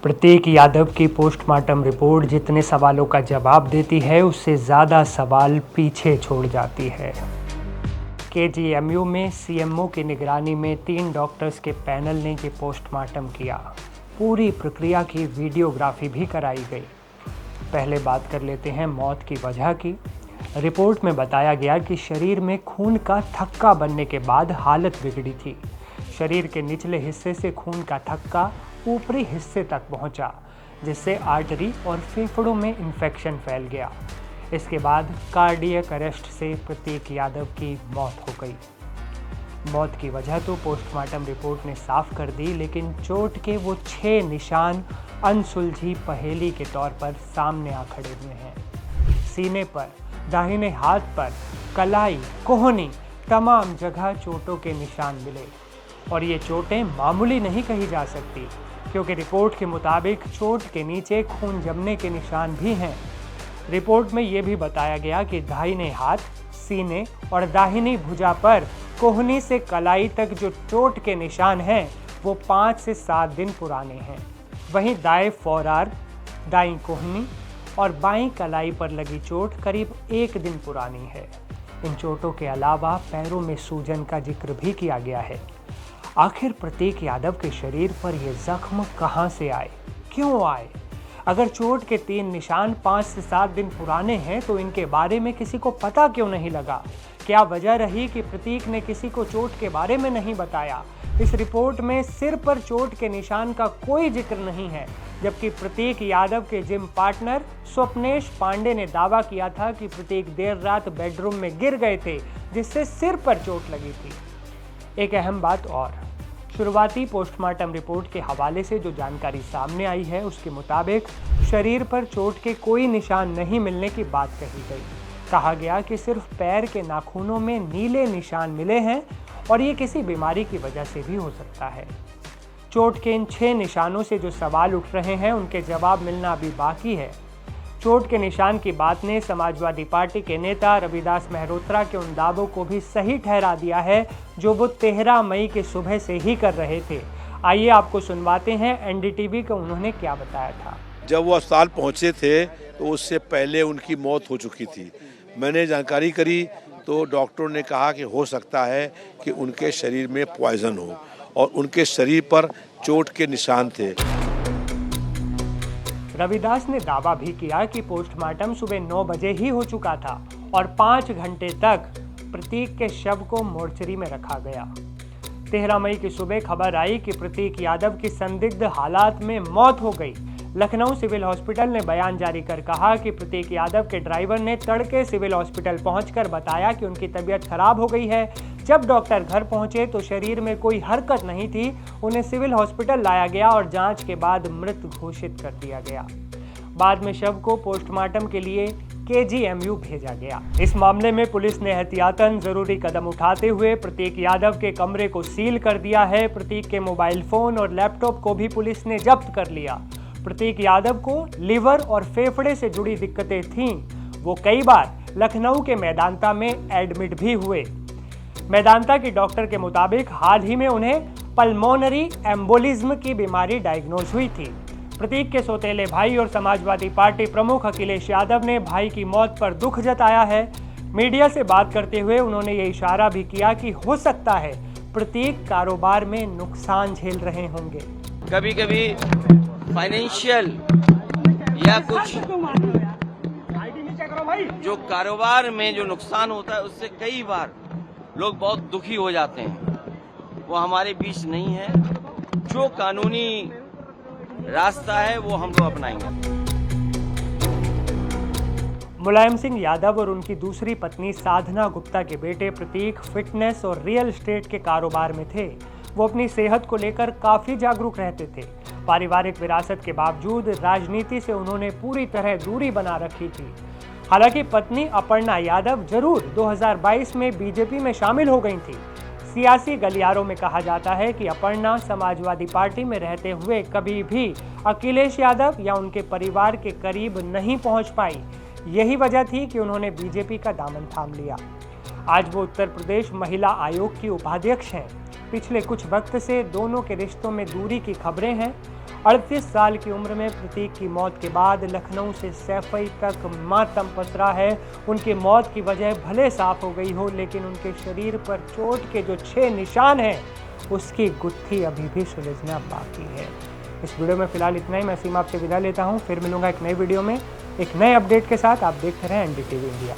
प्रतीक यादव की postmortem report जितने सवालों का जवाब देती है, उससे ज़्यादा सवाल पीछे छोड़ जाती है। केजीएमयू में सीएमओ की निगरानी में 3 डॉक्टर्स के पैनल ने ये पोस्टमार्टम किया। पूरी प्रक्रिया की वीडियोग्राफी भी कराई गई। पहले बात कर लेते हैं मौत की वजह की। रिपोर्ट में बताया गया कि शरीर में खून का थक्का बनने के बाद हालत बिगड़ी थी। शरीर के निचले हिस्से से खून का थक्का ऊपरी हिस्से तक पहुंचा, जिससे आर्टरी और फेफड़ों में इन्फेक्शन फैल गया। इसके बाद कार्डियक अरेस्ट से प्रतीक यादव की मौत हो गई। मौत की वजह तो पोस्टमार्टम रिपोर्ट ने साफ कर दी, लेकिन चोट के वो 6 निशान अनसुलझी पहेली के तौर पर सामने आ खड़े हुए हैं। सीने पर, दाहिने हाथ पर, कलाई, कोहनी, तमाम जगह चोटों के निशान मिले। और ये चोटें मामूली नहीं कही जा सकती, क्योंकि रिपोर्ट के मुताबिक चोट के नीचे खून जमने के निशान भी हैं। रिपोर्ट में ये भी बताया गया कि दाहिने हाथ, सीने और दाहिनी भुजा पर कोहनी से कलाई तक जो चोट के निशान हैं, वो 5 से 7 दिन पुराने हैं। वहीं दाएं फोरआर्म, दाईं कोहनी और बाईं कलाई पर लगी चोट करीब 1 दिन पुरानी है। इन चोटों के अलावा पैरों में सूजन का जिक्र भी किया गया है। आखिर प्रतीक यादव के शरीर पर ये जख्म कहां से आए, क्यों आए? अगर चोट के 3 निशान 5 से 7 दिन पुराने हैं, तो इनके बारे में किसी को पता क्यों नहीं लगा? क्या वजह रही कि प्रतीक ने किसी को चोट के बारे में नहीं बताया? इस रिपोर्ट में सिर पर चोट के निशान का कोई जिक्र नहीं है, जबकि प्रतीक यादव के जिम पार्टनर स्वप्नेश पांडे ने दावा किया था कि प्रतीक देर रात बेडरूम में गिर गए थे, जिससे सिर पर चोट लगी थी। एक अहम बात और, शुरुआती पोस्टमार्टम रिपोर्ट के हवाले से जो जानकारी सामने आई है, उसके मुताबिक शरीर पर चोट के कोई निशान नहीं मिलने की बात कही गई। कहा गया कि सिर्फ पैर के नाखूनों में नीले निशान मिले हैं और ये किसी बीमारी की वजह से भी हो सकता है। चोट के इन 6 निशानों से जो सवाल उठ रहे हैं, उनके जवाब मिलना अभी बाकी है। चोट के निशान की बात ने समाजवादी पार्टी के नेता रविदास मेहरोत्रा के उन दावों को भी सही ठहरा दिया है, जो वो 13 मई के सुबह से ही कर रहे थे। आइए आपको सुनवाते हैं एनडीटीवी को उन्होंने क्या बताया था। जब वो अस्पताल पहुंचे थे तो उससे पहले उनकी मौत हो चुकी थी। मैंने जानकारी करी तो डॉक्टरों ने कहा कि हो सकता है कि उनके शरीर में पॉइजन हो और उनके शरीर पर चोट के निशान थे। रविदास ने दावा भी किया कि पोस्टमार्टम सुबह 9 बजे ही हो चुका था और 5 घंटे तक प्रतीक के शव को मोर्चरी में रखा गया। 13 मई की सुबह खबर आई कि प्रतीक यादव की संदिग्ध हालात में मौत हो गई। लखनऊ सिविल हॉस्पिटल ने बयान जारी कर कहा कि प्रतीक यादव के ड्राइवर ने तड़के सिविल हॉस्पिटल पहुंचकर बताया कि उनकी तबीयत खराब हो गई है। जब डॉक्टर घर पहुंचे तो शरीर में कोई हरकत नहीं थी। उन्हें सिविल हॉस्पिटल लाया गया और जांच के बाद मृत घोषित कर दिया गया। बाद में शव को पोस्टमार्टम के लिए केजीएमयू भेजा गया। इस मामले में पुलिस ने एहतियातन जरूरी कदम उठाते हुए प्रतीक यादव के कमरे को सील कर दिया है। प्रतीक के मोबाइल फोन और लैपटॉप को भी पुलिस ने जब्त कर लिया। प्रतीक यादव को लिवर और फेफड़े से जुड़ी दिक्कतें थीं। वो कई बार लखनऊ के मेदांता में एडमिट भी हुए। मेदांता की डॉक्टर के मुताबिक हाल ही में उन्हें पल्मोनरी एम्बोलिज्म की बीमारी डायग्नोज हुई थी। प्रतीक के सौतेले भाई और समाजवादी पार्टी प्रमुख अखिलेश यादव ने भाई की मौत पर दुख जताया है। मीडिया से बात करते हुए उन्होंने ये इशारा भी किया कि हो सकता है प्रतीक कारोबार में नुकसान झेल रहे होंगे। कभी कभी फाइनेंशियल या कुछ जो कारोबार में जो नुकसान होता है, उससे कई बार लोग बहुत दुखी हो जाते हैं। वो हमारे बीच नहीं है। जो कानूनी रास्ता है वो हम लोग अपनाएंगे। मुलायम सिंह यादव और उनकी दूसरी पत्नी साधना गुप्ता के बेटे प्रतीक फिटनेस और रियल एस्टेट के कारोबार में थे। वो अपनी सेहत को लेकर काफी जागरूक रहते थे। पारिवारिक विरासत के बावजूद राजनीति से उन्होंने पूरी तरह दूरी बना रखी थी। हालांकि पत्नी अपर्णा यादव जरूर 2022 में बीजेपी में शामिल हो गई थी। सियासी गलियारों में कहा जाता है कि अपर्णा समाजवादी पार्टी में रहते हुए कभी भी अखिलेश यादव या उनके परिवार के करीब नहीं पहुंच पाई। यही वजह थी कि उन्होंने बीजेपी का दामन थाम लिया। आज वो उत्तर प्रदेश महिला आयोग की उपाध्यक्ष हैं। पिछले कुछ वक्त से दोनों के रिश्तों में दूरी की खबरें हैं। 38 साल की उम्र में प्रतीक की मौत के बाद लखनऊ से सैफई तक मातम पसरा है। उनकी मौत की वजह भले साफ हो गई हो, लेकिन उनके शरीर पर चोट के जो 6 निशान हैं, उसकी गुत्थी अभी भी सुलझना बाकी है। इस वीडियो में फिलहाल इतना ही। मैं सीमा आपसे विदा लेता हूँ। फिर मिलूंगा एक नए वीडियो में एक नए अपडेट के साथ। आप देखते रहें NDTV इंडिया।